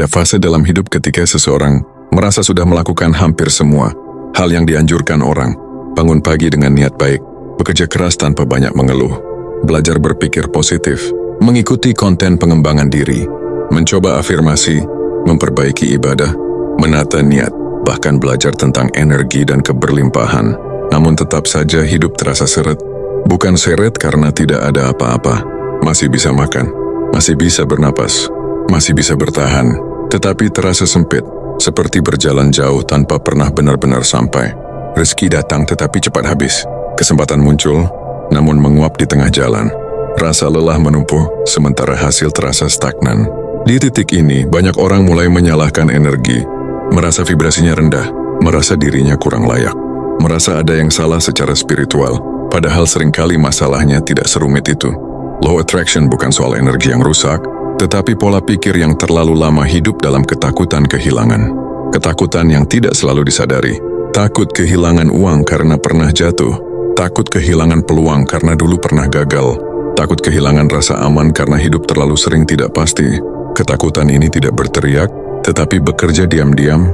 Ada fase dalam hidup ketika seseorang merasa sudah melakukan hampir semua hal yang dianjurkan orang. Bangun pagi dengan niat baik, bekerja keras tanpa banyak mengeluh, belajar berpikir positif, mengikuti konten pengembangan diri, mencoba afirmasi, memperbaiki ibadah, menata niat, bahkan belajar tentang energi dan keberlimpahan. Namun tetap saja hidup terasa seret. Bukan seret karena tidak ada apa-apa. Masih bisa makan, masih bisa bernapas, masih bisa bertahan, tetapi terasa sempit, seperti berjalan jauh tanpa pernah benar-benar sampai. Rezeki datang tetapi cepat habis. Kesempatan muncul, namun menguap di tengah jalan. Rasa lelah menumpuk, sementara hasil terasa stagnan. Di titik ini, banyak orang mulai menyalahkan energi, merasa vibrasinya rendah, merasa dirinya kurang layak, merasa ada yang salah secara spiritual, padahal seringkali masalahnya tidak serumit itu. Law attraction bukan soal energi yang rusak, tetapi pola pikir yang terlalu lama hidup dalam ketakutan kehilangan. Ketakutan yang tidak selalu disadari. Takut kehilangan uang karena pernah jatuh. Takut kehilangan peluang karena dulu pernah gagal. Takut kehilangan rasa aman karena hidup terlalu sering tidak pasti. Ketakutan ini tidak berteriak, tetapi bekerja diam-diam,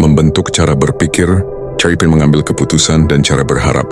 membentuk cara berpikir, cara mengambil keputusan, dan cara berharap.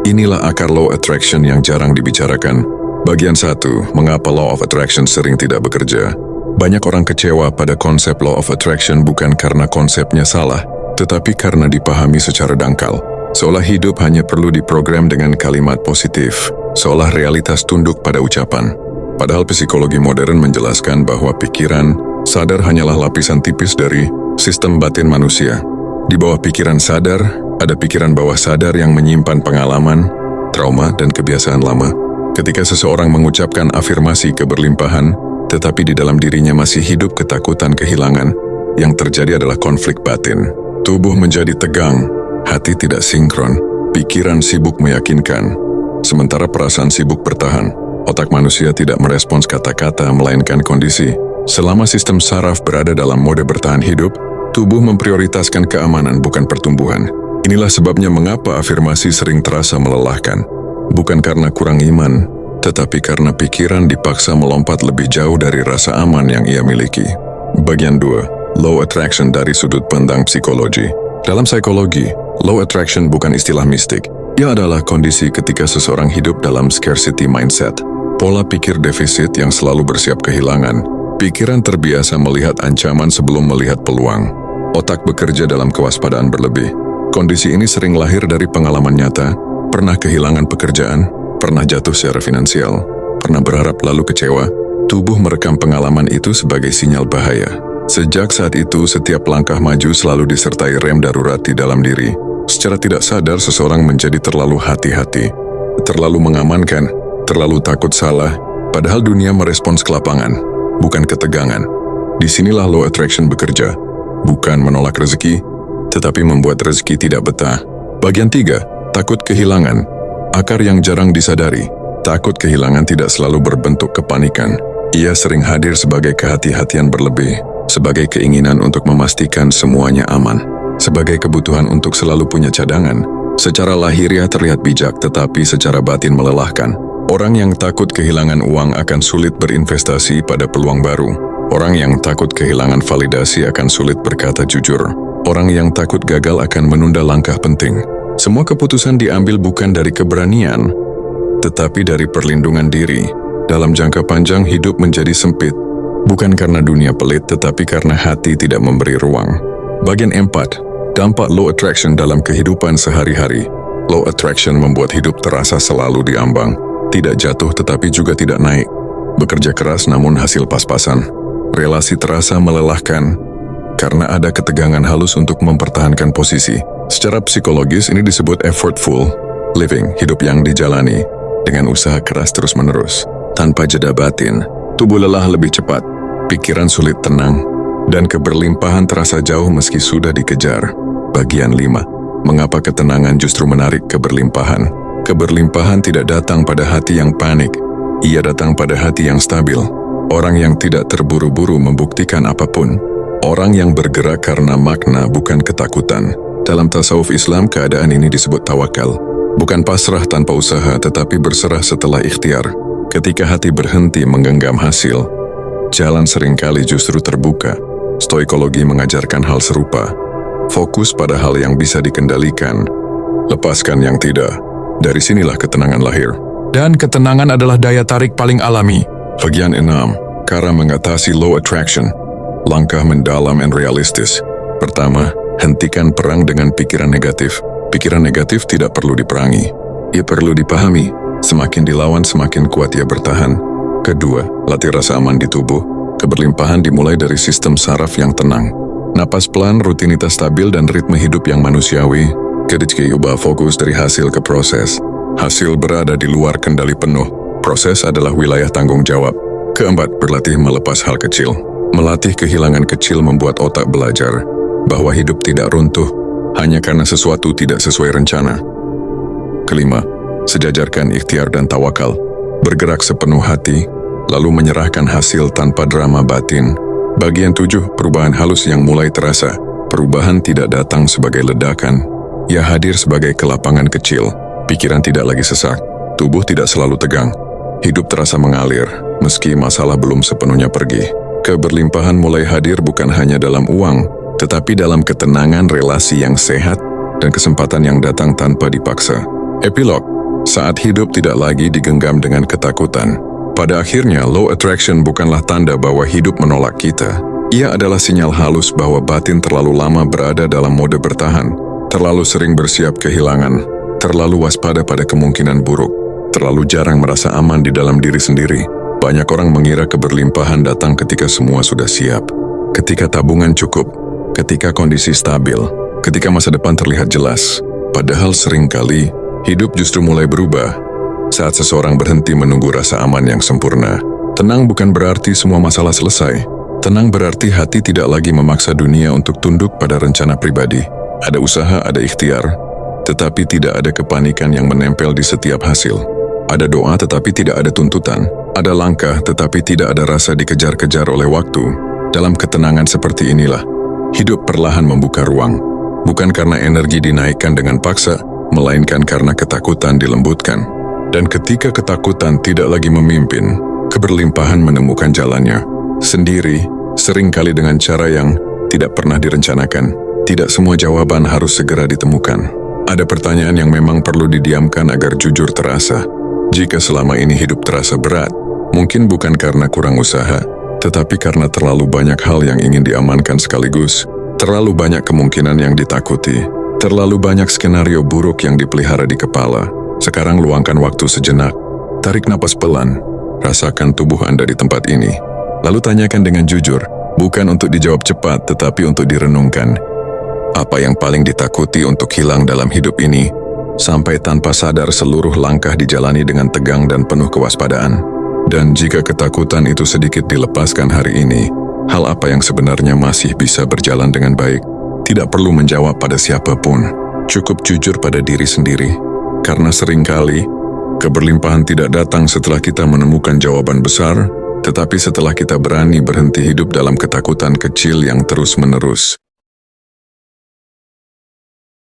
Inilah akar law attraction yang jarang dibicarakan. Bagian 1, mengapa law of attraction sering tidak bekerja? Banyak orang kecewa pada konsep law of attraction bukan karena konsepnya salah, tetapi karena dipahami secara dangkal. Seolah hidup hanya perlu diprogram dengan kalimat positif, seolah realitas tunduk pada ucapan. Padahal psikologi modern menjelaskan bahwa pikiran sadar hanyalah lapisan tipis dari sistem batin manusia. Di bawah pikiran sadar, ada pikiran bawah sadar yang menyimpan pengalaman, trauma, dan kebiasaan lama. Ketika seseorang mengucapkan afirmasi keberlimpahan, tetapi di dalam dirinya masih hidup ketakutan kehilangan, yang terjadi adalah konflik batin. Tubuh menjadi tegang, hati tidak sinkron, pikiran sibuk meyakinkan, sementara perasaan sibuk bertahan. Otak manusia tidak merespons kata-kata melainkan kondisi. Selama sistem saraf berada dalam mode bertahan hidup, tubuh memprioritaskan keamanan bukan pertumbuhan. Inilah sebabnya mengapa afirmasi sering terasa melelahkan. Bukan karena kurang iman, tetapi karena pikiran dipaksa melompat lebih jauh dari rasa aman yang ia miliki. Bagian 2. Law attraction dari sudut pandang psikologi. Dalam psikologi, law attraction bukan istilah mistik. Ia adalah kondisi ketika seseorang hidup dalam scarcity mindset. Pola pikir defisit yang selalu bersiap kehilangan. Pikiran terbiasa melihat ancaman sebelum melihat peluang. Otak bekerja dalam kewaspadaan berlebih. Kondisi ini sering lahir dari pengalaman nyata. Pernah kehilangan pekerjaan, pernah jatuh secara finansial, pernah berharap lalu kecewa. Tubuh merekam pengalaman itu sebagai sinyal bahaya. Sejak saat itu, setiap langkah maju selalu disertai rem darurat di dalam diri. Secara tidak sadar, seseorang menjadi terlalu hati-hati, terlalu mengamankan, terlalu takut salah, padahal dunia merespons kelapangan, bukan ketegangan. Disinilah law attraction bekerja, bukan menolak rezeki, tetapi membuat rezeki tidak betah. Bagian 3. Takut kehilangan. Akar yang jarang disadari. Takut kehilangan tidak selalu berbentuk kepanikan. Ia sering hadir sebagai kehati-hatian berlebih, sebagai keinginan untuk memastikan semuanya aman, sebagai kebutuhan untuk selalu punya cadangan. Secara lahiriah terlihat bijak, tetapi secara batin melelahkan. Orang yang takut kehilangan uang akan sulit berinvestasi pada peluang baru. Orang yang takut kehilangan validasi akan sulit berkata jujur. Orang yang takut gagal akan menunda langkah penting. Semua keputusan diambil bukan dari keberanian, tetapi dari perlindungan diri. Dalam jangka panjang hidup menjadi sempit, bukan karena dunia pelit, tetapi karena hati tidak memberi ruang. Bagian 4. Dampak law attraction dalam kehidupan sehari-hari. Law attraction membuat hidup terasa selalu diambang. Tidak jatuh tetapi juga tidak naik. Bekerja keras namun hasil pas-pasan. Relasi terasa melelahkan, karena ada ketegangan halus untuk mempertahankan posisi. Secara psikologis ini disebut effortful living, hidup yang dijalani dengan usaha keras terus-menerus. Tanpa jeda batin, tubuh lelah lebih cepat, pikiran sulit tenang, dan keberlimpahan terasa jauh meski sudah dikejar. Bagian 5. Mengapa ketenangan justru menarik keberlimpahan? Keberlimpahan tidak datang pada hati yang panik, ia datang pada hati yang stabil. Orang yang tidak terburu-buru membuktikan apapun. Orang yang bergerak karena makna bukan ketakutan. Dalam tasawuf Islam, keadaan ini disebut tawakal. Bukan pasrah tanpa usaha, tetapi berserah setelah ikhtiar. Ketika hati berhenti menggenggam hasil, jalan seringkali justru terbuka. Stoikologi mengajarkan hal serupa. Fokus pada hal yang bisa dikendalikan, lepaskan yang tidak. Dari sinilah ketenangan lahir. Dan ketenangan adalah daya tarik paling alami. Bagian 6. Cara mengatasi low attraction. Langkah mendalam dan realistis. Pertama, hentikan perang dengan pikiran negatif. Pikiran negatif tidak perlu diperangi. Ia perlu dipahami. Semakin dilawan, semakin kuat ia bertahan. Kedua, latih rasa aman di tubuh. Keberlimpahan dimulai dari sistem saraf yang tenang. Napas pelan, rutinitas stabil, dan ritme hidup yang manusiawi. Ketika ubah fokus dari hasil ke proses. Hasil berada di luar kendali penuh. Proses adalah wilayah tanggung jawab. Keempat, berlatih melepas hal kecil. Melatih kehilangan kecil membuat otak belajar bahwa hidup tidak runtuh hanya karena sesuatu tidak sesuai rencana. Kelima, sejajarkan ikhtiar dan tawakal. Bergerak sepenuh hati, lalu menyerahkan hasil tanpa drama batin. Bagian 7, perubahan halus yang mulai terasa. Perubahan tidak datang sebagai ledakan. Ia hadir sebagai kelapangan kecil. Pikiran tidak lagi sesak, tubuh tidak selalu tegang. Hidup terasa mengalir, meski masalah belum sepenuhnya pergi. Keberlimpahan mulai hadir bukan hanya dalam uang, tetapi dalam ketenangan relasi yang sehat dan kesempatan yang datang tanpa dipaksa. Epilog, saat hidup tidak lagi digenggam dengan ketakutan. Pada akhirnya, low attraction bukanlah tanda bahwa hidup menolak kita. Ia adalah sinyal halus bahwa batin terlalu lama berada dalam mode bertahan, terlalu sering bersiap kehilangan, terlalu waspada pada kemungkinan buruk, terlalu jarang merasa aman di dalam diri sendiri. Banyak orang mengira keberlimpahan datang ketika semua sudah siap, ketika tabungan cukup, ketika kondisi stabil, ketika masa depan terlihat jelas. Padahal seringkali, hidup justru mulai berubah saat seseorang berhenti menunggu rasa aman yang sempurna. Tenang bukan berarti semua masalah selesai. Tenang berarti hati tidak lagi memaksa dunia untuk tunduk pada rencana pribadi. Ada usaha, ada ikhtiar, tetapi tidak ada kepanikan yang menempel di setiap hasil. Ada doa tetapi tidak ada tuntutan. Ada langkah tetapi tidak ada rasa dikejar-kejar oleh waktu. Dalam ketenangan seperti inilah, hidup perlahan membuka ruang. Bukan karena energi dinaikkan dengan paksa, melainkan karena ketakutan dilembutkan. Dan ketika ketakutan tidak lagi memimpin, keberlimpahan menemukan jalannya. Sendiri, seringkali dengan cara yang tidak pernah direncanakan. Tidak semua jawaban harus segera ditemukan. Ada pertanyaan yang memang perlu didiamkan agar jujur terasa. Jika selama ini hidup terasa berat, mungkin bukan karena kurang usaha, tetapi karena terlalu banyak hal yang ingin diamankan sekaligus, terlalu banyak kemungkinan yang ditakuti, terlalu banyak skenario buruk yang dipelihara di kepala. Sekarang luangkan waktu sejenak, tarik napas pelan, rasakan tubuh Anda di tempat ini, lalu tanyakan dengan jujur, bukan untuk dijawab cepat, tetapi untuk direnungkan. Apa yang paling ditakuti untuk hilang dalam hidup ini? Sampai tanpa sadar seluruh langkah dijalani dengan tegang dan penuh kewaspadaan. Dan jika ketakutan itu sedikit dilepaskan hari ini, hal apa yang sebenarnya masih bisa berjalan dengan baik? Tidak perlu menjawab pada siapapun, cukup jujur pada diri sendiri. Karena seringkali, keberlimpahan tidak datang setelah kita menemukan jawaban besar, tetapi setelah kita berani berhenti hidup dalam ketakutan kecil yang terus-menerus.